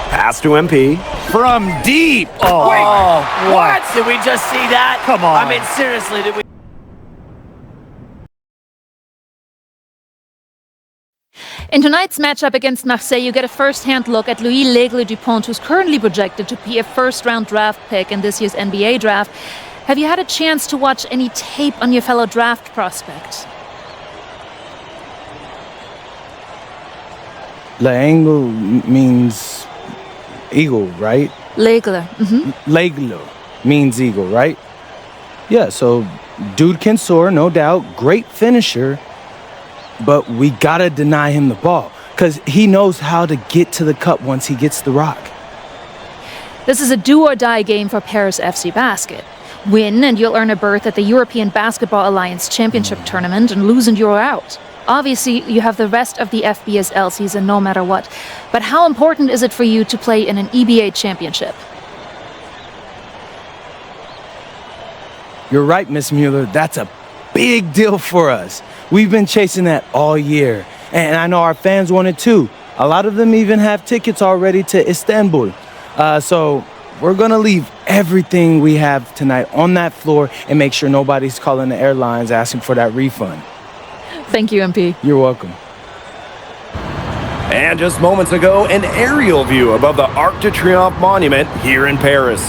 Pass to MP. From deep. Oh, Wait, what? Did we just see that? Come on. I mean, seriously, did we? In tonight's matchup against Marseille, you get a first-hand look at Louis L'Aigle-Dupont, who's currently projected to be a first-round draft pick in this year's NBA draft. Have you had a chance to watch any tape on your fellow draft prospect? L'Aigle means eagle, right? L'Aigle. L'Aigle means eagle, right? Yeah, so dude can soar, no doubt. Great finisher. But we gotta deny him the ball because he knows how to get to the cup once he gets the rock. This is a do-or-die game for Paris FC Basket. Win and you'll earn a berth at the European Basketball Alliance Championship Tournament, and lose and you're out. Obviously, you have the rest of the FBSL season no matter what. But how important is it for you to play in an EBA championship? You're right, Miss Mueller. That's a big deal for us. We've been chasing that all year, and I know our fans want it too. A lot of them even have tickets already to Istanbul. So we're gonna leave everything we have tonight on that floor and make sure nobody's calling the airlines asking for that refund. Thank you, MP. You're welcome. And just moments ago, an aerial view above the Arc de Triomphe monument here in Paris.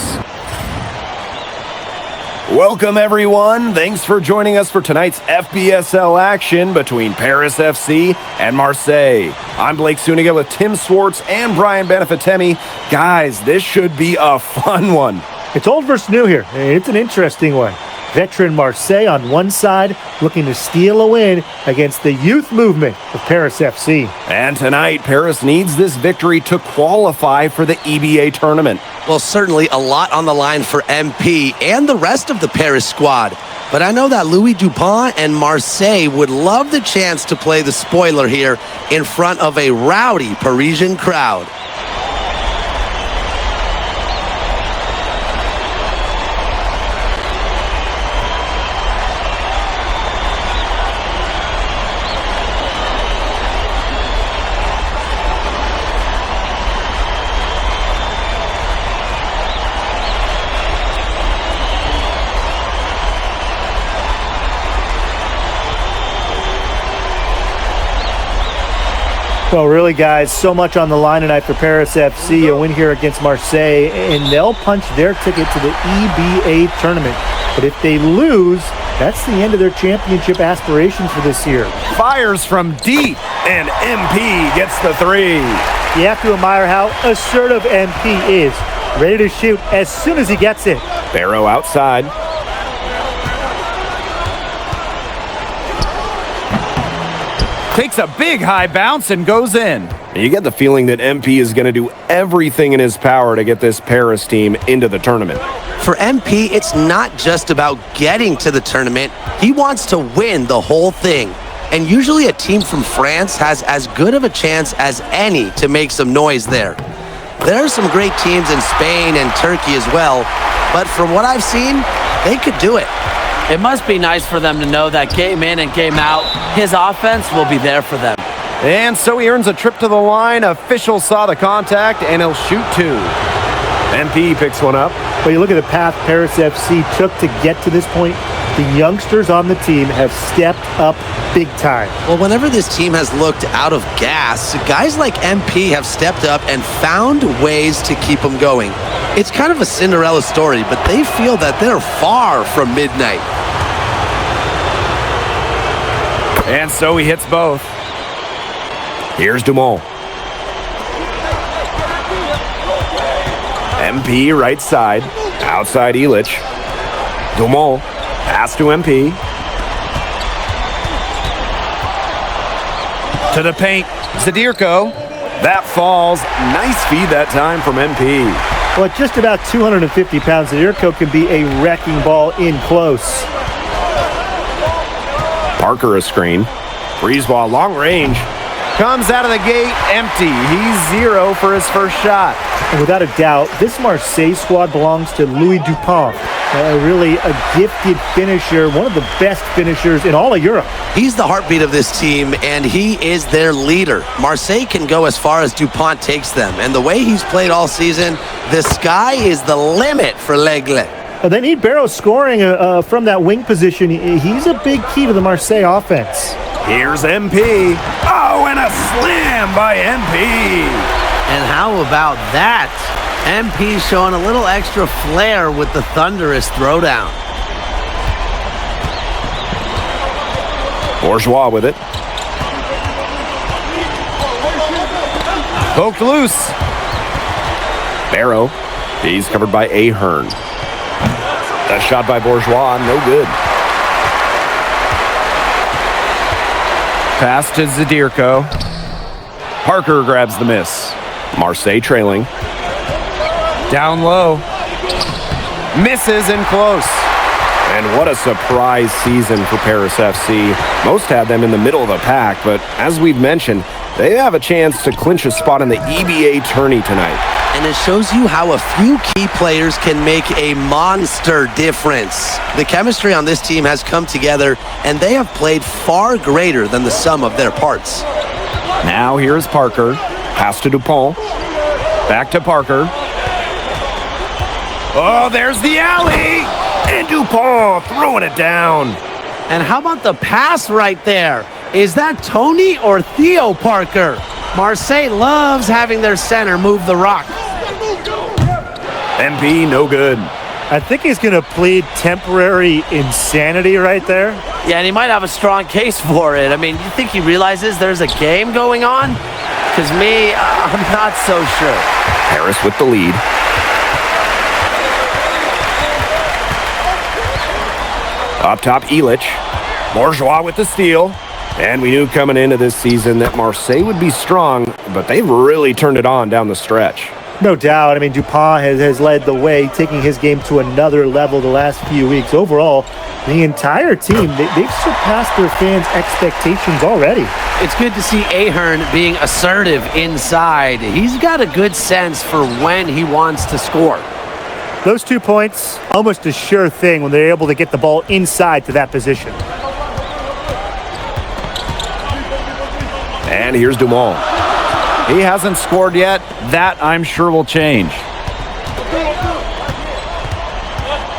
Welcome, everyone. Thanks for joining us for tonight's FBSL action between Paris FC and Marseille. I'm Blake Suniga with Tim Swartz and Brian Benefitemi. Guys, this should be a fun one. It's old versus new here. It's an interesting one. Veteran Marseille on one side looking to steal a win against the youth movement of Paris FC. And tonight, Paris needs this victory to qualify for the EBA tournament. Well, certainly a lot on the line for MP and the rest of the Paris squad. But I know that Louis Dupont and Marseille would love the chance to play the spoiler here in front of a rowdy Parisian crowd. Well, really, guys, so much on the line tonight for Paris FC. A win here against Marseille, and they'll punch their ticket to the EBA tournament. But if they lose, that's the end of their championship aspirations for this year. Fires from deep, and MP gets the three. You have to admire how assertive MP is. Ready to shoot as soon as he gets it. Barrow outside. Takes a big high bounce and goes in. You get the feeling that MP is going to do everything in his power to get this Paris team into the tournament. For MP, it's not just about getting to the tournament. He wants to win the whole thing. And usually a team from France has as good of a chance as any to make some noise there. There are some great teams in Spain and Turkey as well, but from what I've seen, they could do it. It must be nice for them to know that game in and game out, his offense will be there for them. And so he earns a trip to the line. Officials saw the contact, and he'll shoot two. MP picks one up. Well, you look at the path Paris FC took to get to this point. The youngsters on the team have stepped up big time. Well, whenever this team has looked out of gas, guys like MP have stepped up and found ways to keep them going. It's kind of a Cinderella story, but they feel that they're far from midnight. And so he hits both. Here's Dumont. MP right side. Outside Illich. Dumont. Pass to MP. To the paint. Zadirko. That falls. Nice feed that time from MP. Well, at just about 250 pounds, Zadirko can be a wrecking ball in close. Parker a screen. Freeze ball, long range. Comes out of the gate empty. He's 0 for his first shot. And without a doubt, this Marseille squad belongs to Louis Dupont. Really a gifted finisher, one of the best finishers in all of Europe. He's the heartbeat of this team, and he is their leader. Marseille can go as far as Dupont takes them, and the way he's played all season, the sky is the limit for L'Aigle. They need Barrow scoring from that wing position. He's a big key to the Marseille offense. Here's MP. Oh, and a slam by MP. And how about that? MP showing a little extra flair with the thunderous throwdown. Bourgeois with it. Poked loose. Barrow. He's covered by Ahern. A shot by Bourgeois, no good. Pass to Zadirko. Parker grabs the miss. Marseille trailing. Down low. Misses and close. And what a surprise season for Paris FC. Most had them in the middle of the pack, but as we've mentioned, they have a chance to clinch a spot in the EBA tourney tonight. And it shows you how a few key players can make a monster difference. The chemistry on this team has come together, and they have played far greater than the sum of their parts. Now here's Parker. Pass to Dupont. Back to Parker. Oh, there's the alley! And Dupont throwing it down. And how about the pass right there? Is that Tony or Theo Parker? Marseille loves having their center move the rock. MP, no good. I think he's going to plead temporary insanity right there. Yeah, and he might have a strong case for it. I mean, you think he realizes there's a game going on? Because me, I'm not so sure. Paris with the lead. Up top, Illich. Bourgeois with the steal. And we knew coming into this season that Marseille would be strong, but they've really turned it on down the stretch. No doubt. I mean, Dupont has led the way, taking his game to another level the last few weeks. Overall, the entire team, they've surpassed their fans' expectations already. It's good to see Ahern being assertive inside. He's got a good sense for when he wants to score. Those 2 points, almost a sure thing when they're able to get the ball inside to that position. And here's Dumont. He hasn't scored yet. That, I'm sure, will change.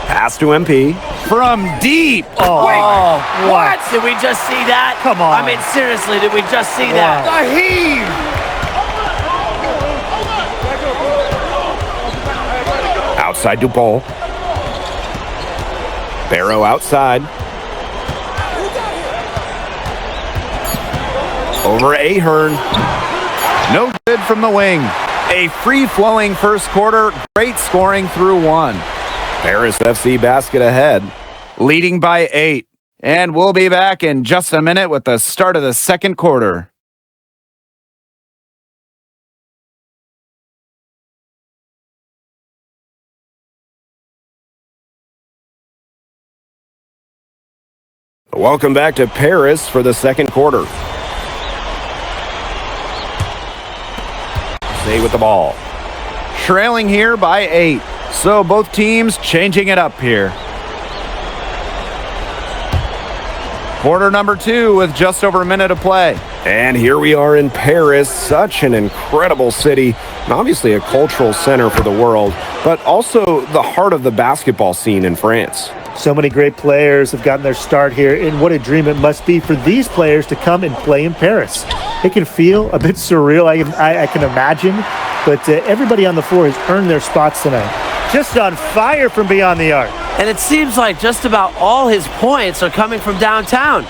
Pass to MP. From deep. Oh, Wait, what? Did we just see that? Come on. I mean, seriously, did we just see that? The heave. Outside Dupont. Barrow outside. Over Ahern. No good from the wing. A free-flowing first quarter. Great scoring through one. Paris FC basket ahead, leading by 8. And we'll be back in just a minute with the start of the second quarter. Welcome back to Paris for the second quarter. Stay with the ball. Trailing here by 8. So both teams changing it up here. Quarter number 2 with just over a minute to play. And here we are in Paris, such an incredible city, and obviously a cultural center for the world, but also the heart of the basketball scene in France. So many great players have gotten their start here, and what a dream it must be for these players to come and play in Paris. It can feel a bit surreal, I can imagine, but everybody on the floor has earned their spots tonight. Just on fire from beyond the arc. And it seems like just about all his points are coming from downtown.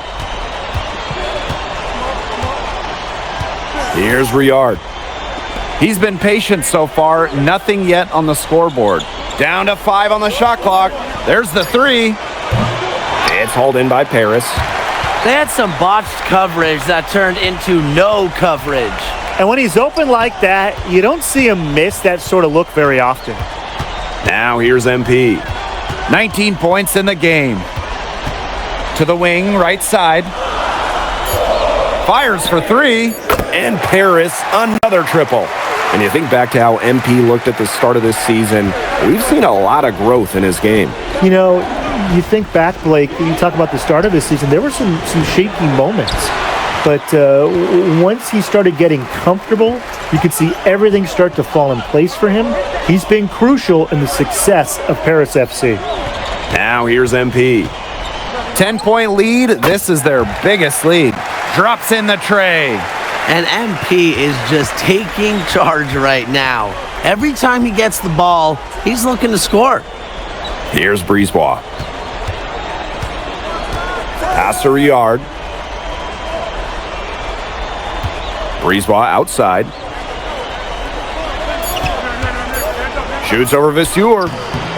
Here's Riard. He's been patient so far, nothing yet on the scoreboard. Down to 5 on the shot clock. There's the 3. It's hauled in by Paris. They had some botched coverage that turned into no coverage. And when he's open like that, you don't see him miss that sort of look very often. Now here's MP. 19 points in the game. To the wing, right side. Fires for 3. And Paris, another triple. And you think back to how MP looked at the start of this season, we've seen a lot of growth in his game. You know, you think back, Blake, you talk about the start of this season, there were some shaky moments. But once he started getting comfortable, you could see everything start to fall in place for him. He's been crucial in the success of Paris FC. Now here's MP. 10-point lead. This is their biggest lead. Drops in the tray. And MP is just taking charge right now. Every time he gets the ball, he's looking to score. Here's Brisebois. Pass to Riyard. Brisebois outside. Shoots over Vasseur.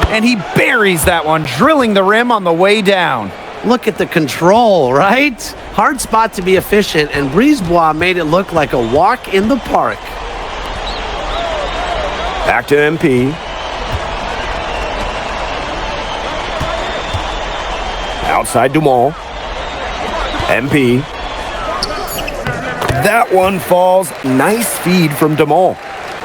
And he buries that one, drilling the rim on the way down. Look at the control, right? Hard spot to be efficient, and Brisebois made it look like a walk in the park. Back to MP. Outside Dumont. MP. That one falls. Nice feed from Dumont.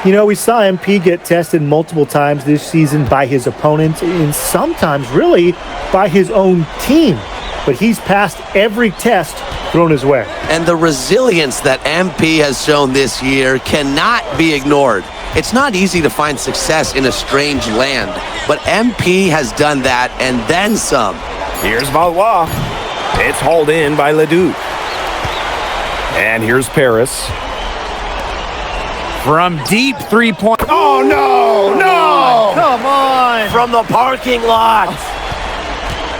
You know, we saw MP get tested multiple times this season by his opponents and sometimes really by his own team. But he's passed every test thrown his way. And the resilience that MP has shown this year cannot be ignored. It's not easy to find success in a strange land, but MP has done that and then some. Here's Valois. It's hauled in by Leduc. And here's Paris. From deep three-point. Oh, no! Come on! From the parking lot.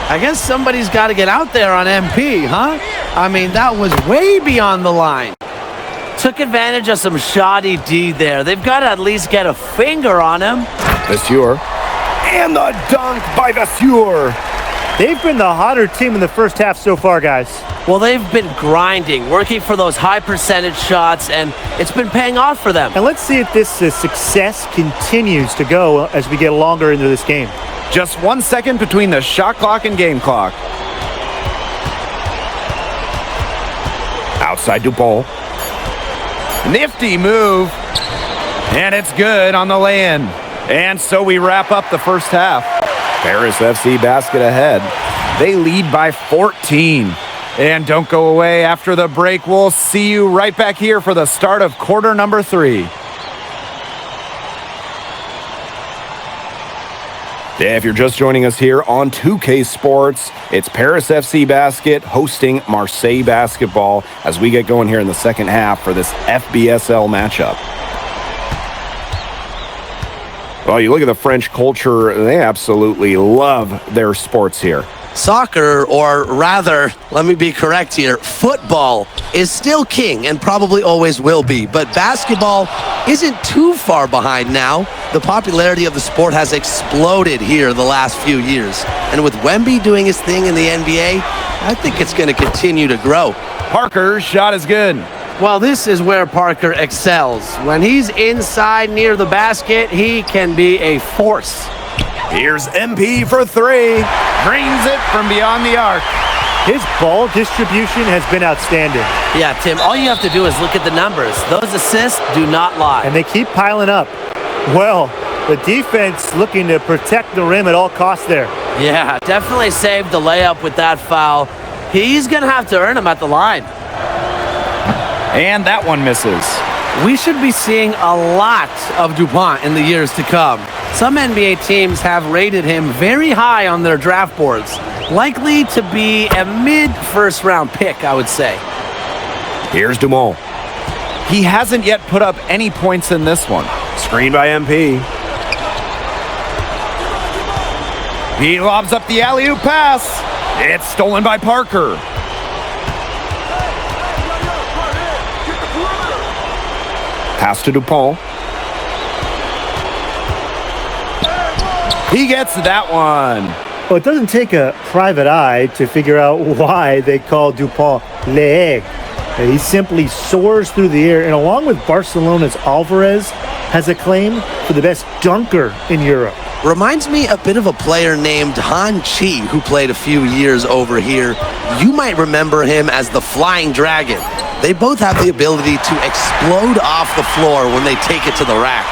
I guess somebody's got to get out there on MP, huh? I mean, that was way beyond the line. Took advantage of some shoddy D there. They've got to at least get a finger on him. Vasseur. And the dunk by Vasseur. They've been the hotter team in the first half so far, guys. Well, they've been grinding, working for those high percentage shots, and it's been paying off for them. And let's see if this success continues to go as we get longer into this game. Just 1 second between the shot clock and game clock. Outside Dupont. Nifty move. And it's good on the lay-in. And so we wrap up the first half. Paris FC basket ahead. They lead by 14. And don't go away after the break. We'll see you right back here for the start of quarter number 3. Yeah, if you're just joining us here on 2K Sports, it's Paris FC Basket hosting Marseille Basketball as we get going here in the second half for this FBSL matchup. Well, you look at the French culture, they absolutely love their sports here. Soccer, or rather, let me be correct here, football is still king and probably always will be, but basketball isn't too far behind now. The popularity of the sport has exploded here the last few years. And with Wemby doing his thing in the NBA, I think it's going to continue to grow. Parker's shot is good. Well, this is where Parker excels. When he's inside near the basket, he can be a force. Here's MP for 3. Drains it from beyond the arc. His ball distribution has been outstanding. Yeah, Tim, all you have to do is look at the numbers. Those assists do not lie. And they keep piling up. Well, the defense looking to protect the rim at all costs there. Yeah, definitely saved the layup with that foul. He's going to have to earn them at the line. And that one misses. We should be seeing a lot of DuPont in the years to come. Some NBA teams have rated him very high on their draft boards. Likely to be a mid-first round pick, I would say. Here's Dumont. He hasn't yet put up any points in this one. Screen by MP. He lobs up the alley-oop pass. It's stolen by Parker. Pass to Dupont. He gets that one. Well, it doesn't take a private eye to figure out why they call Dupont l'aigle. He simply soars through the air, and along with Barcelona's Alvarez, has a claim for the best dunker in Europe. Reminds me a bit of a player named Han Chi, who played a few years over here. You might remember him as the Flying Dragon. They both have the ability to explode off the floor when they take it to the rack.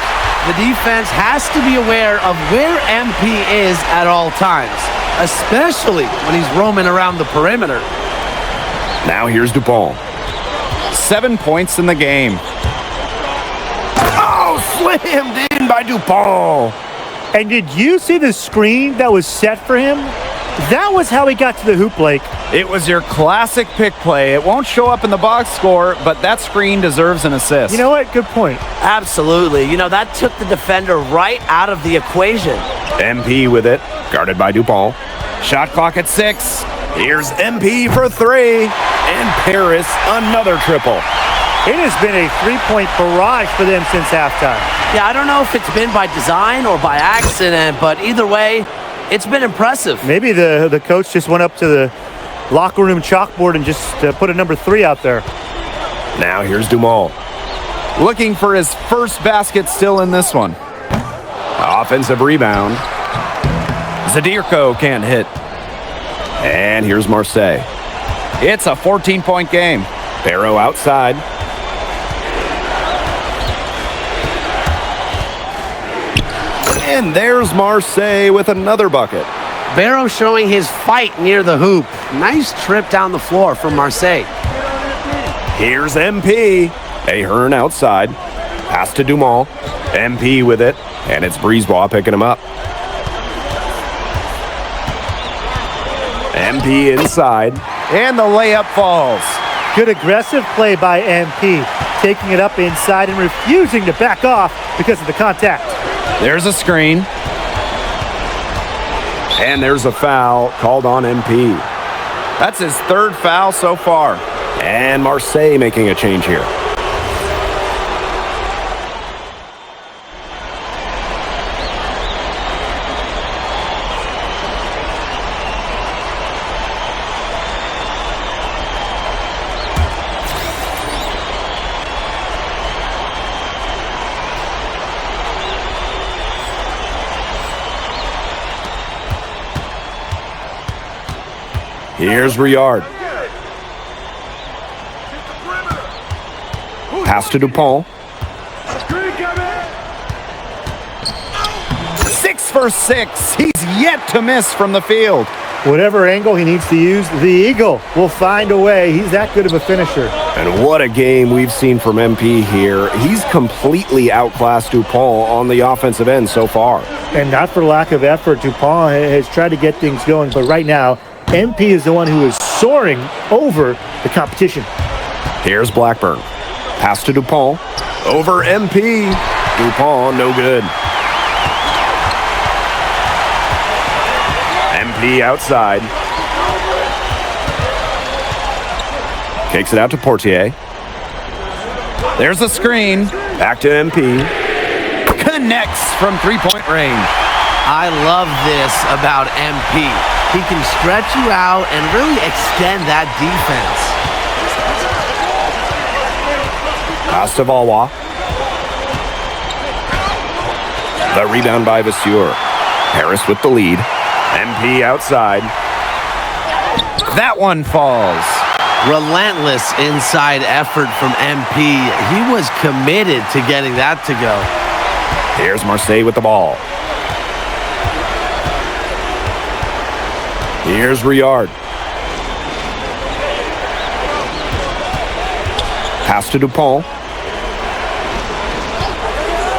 The defense has to be aware of where MP is at all times, especially when he's roaming around the perimeter. Now here's DuPont. 7 points in the game. Oh, slammed in by DuPont. And did you see the screen that was set for him? That was how he got to the hoop, Blake. It was your classic pick play. It won't show up in the box score, but that screen deserves an assist. You know what? Good point. Absolutely. You know, that took the defender right out of the equation. MP with it, guarded by DuPont. Shot clock at 6. Here's MP for 3. And Paris, another triple. It has been a three-point barrage for them since halftime. Yeah, I don't know if it's been by design or by accident, but either way, it's been impressive. Maybe the coach just went up to the locker room chalkboard and just put a number 3 out there. Now here's Dumont. Looking for his first basket still in this one. Offensive rebound. Zadirko can't hit. And here's Marseille. It's a 14-point game. Barrow outside. And there's Marseille with another bucket. Barrow showing his fight near the hoop. Nice trip down the floor from Marseille. Here's MP. Ahern outside. Pass to Dumont. MP with it. And it's Brisebois picking him up. MP inside. And the layup falls. Good aggressive play by MP, taking it up inside and refusing to back off because of the contact. There's a screen. And there's a foul called on MP. That's his third foul so far. And Marseille making a change here. Here's Riard. Pass to DuPont. 6 for 6. He's yet to miss from the field. Whatever angle he needs to use, the Eagle will find a way. He's that good of a finisher. And what a game we've seen from MP here. He's completely outclassed DuPont on the offensive end so far. And not for lack of effort, DuPont has tried to get things going, but right now, MP is the one who is soaring over the competition. Here's Blackburn. Pass to DuPont. Over MP. DuPont, no good. MP outside. Kicks it out to Portier. There's a screen. Back to MP. Connects from three-point range. I love this about MP. He can stretch you out and really extend that defense. Pass to Valois. The rebound by Vasseur. Harris with the lead. MP outside. That one falls. Relentless inside effort from MP. He was committed to getting that to go. Here's Marseille with the ball. Here's Riard. Pass to DuPont.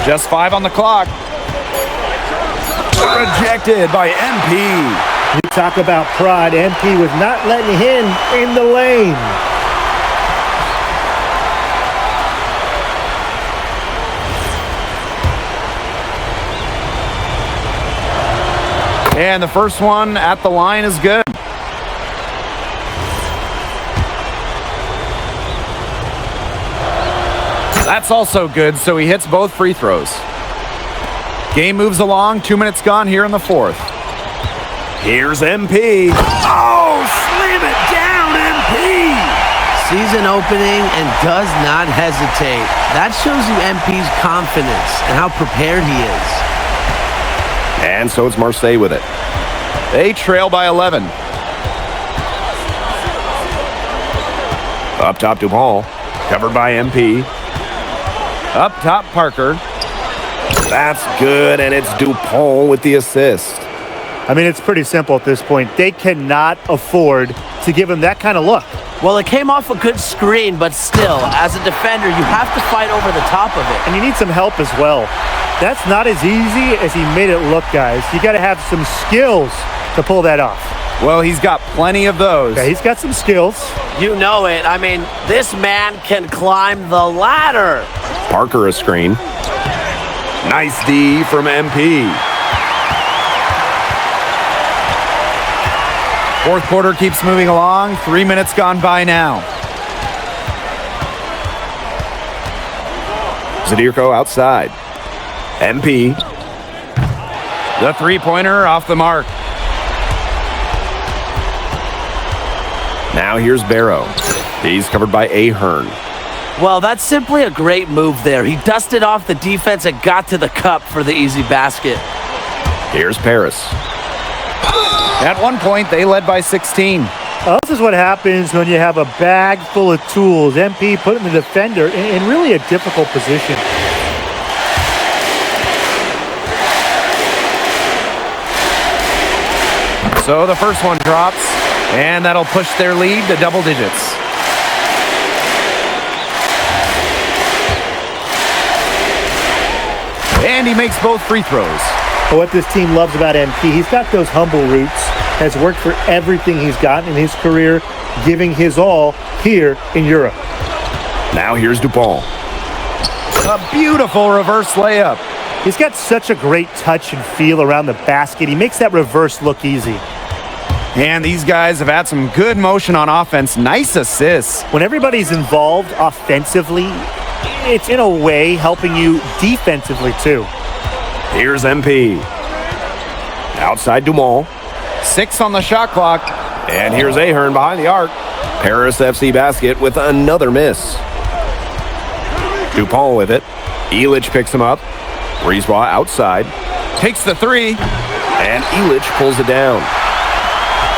Just 5 on the clock. Rejected by MP. You talk about pride. MP was not letting him in the lane. And the first one at the line is good. That's also good, so he hits both free throws. Game moves along. 2 minutes gone here in the fourth. Here's MP. Oh, slam it down, MP. Season opening and does not hesitate. That shows you MP's confidence and how prepared he is. And so it's Marseille with it. They trail by 11. Up top, DuPont. Covered by MP. Up top, Parker. That's good, and it's Dupont with the assist. I mean, it's pretty simple at this point. They cannot afford to give him that kind of look. Well, it came off a good screen, but still, as a defender, you have to fight over the top of it. And you need some help as well. That's not as easy as he made it look, guys. You got to have some skills to pull that off. Well, he's got plenty of those. Yeah, he's got some skills. You know it. I mean, this man can climb the ladder. Parker a screen. Nice D from MP. Fourth quarter keeps moving along. 3 minutes gone by now. Zadirko outside. MP. The three-pointer off the mark. Now here's Barrow. He's covered by Ahern. Well, that's simply a great move there. He dusted off the defense and got to the cup for the easy basket. Here's Paris. At one point, they led by 16. Well, this is what happens when you have a bag full of tools. MP putting the defender in really a difficult position. So the first one drops, and that'll push their lead to double digits. And he makes both free throws. What this team loves about MP, he's got those humble roots, has worked for everything he's gotten in his career, giving his all here in Europe. Now here's Dupont. A beautiful reverse layup. He's got such a great touch and feel around the basket. He makes that reverse look easy. And these guys have had some good motion on offense. Nice assists. When everybody's involved offensively, it's in a way helping you defensively too. Here's MP. Outside Dumont. 6 on the shot clock. And here's Ahern behind the arc. Paris FC basket with another miss. Dupont with it. Elich picks him up. Breezeball outside. Takes the three. And Elich pulls it down.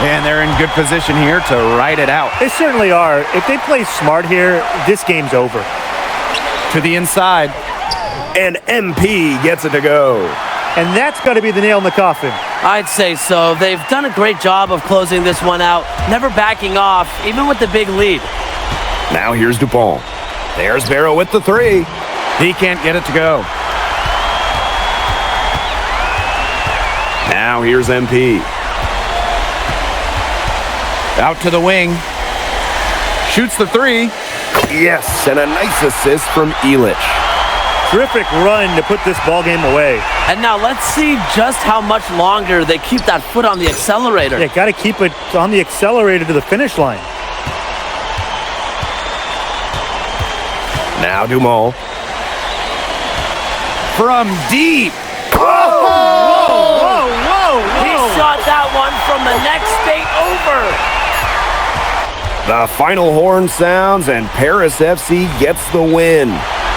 And they're in good position here to ride it out. They certainly are. If they play smart here, this game's over. To the inside. And MP gets it to go. And that's got to be the nail in the coffin. I'd say so. They've done a great job of closing this one out, never backing off, even with the big lead. Now here's Dupont. There's Barrow with the three. He can't get it to go. Now here's MP. Out to the wing. Shoots the three. Yes, and a nice assist from Elich. Terrific run to put this ball game away. And now let's see just how much longer they keep that foot on the accelerator. Yeah, got to keep it on the accelerator to the finish line. Now Dumont. From deep. Whoa! He shot that one from the next state over. The final horn sounds, and Paris FC gets the win.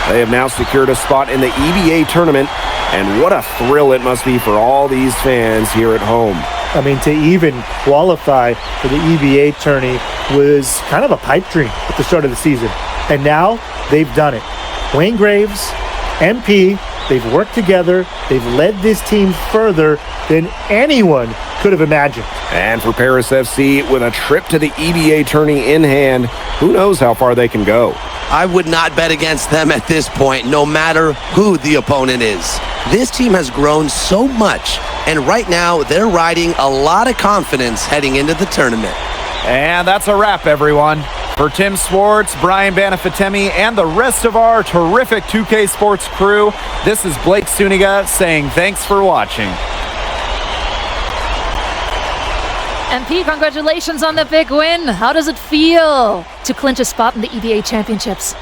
They have now secured a spot in the EBA tournament, and what a thrill it must be for all these fans here at home. I mean, to even qualify for the EBA tourney was kind of a pipe dream at the start of the season. And now they've done it. Wayne Graves, MP, they've worked together. They've led this team further than anyone could have imagined. And for Paris FC, with a trip to the EBA tourney in hand, who knows how far they can go. I would not bet against them at this point, no matter who the opponent is. This team has grown so much, and right now they're riding a lot of confidence heading into the tournament. And that's a wrap, everyone. For Tim Swartz, Brian Banafitemi, and the rest of our terrific 2K Sports crew, this is Blake Suniga saying thanks for watching. MP, congratulations on the big win. How does it feel to clinch a spot in the EBA championships?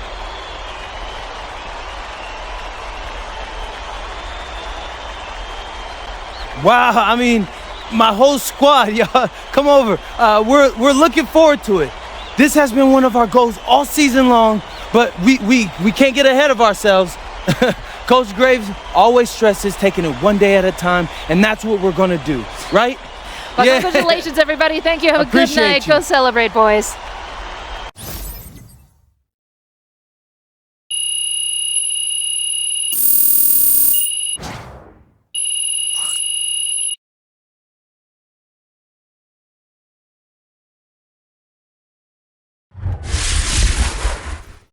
Wow, I mean, my whole squad, y'all, come over. We're looking forward to it. This has been one of our goals all season long, but we can't get ahead of ourselves. Coach Graves always stresses taking it one day at a time, and that's what we're going to do, right? Well, congratulations, everybody. Thank you. Have a good night. Go celebrate, boys.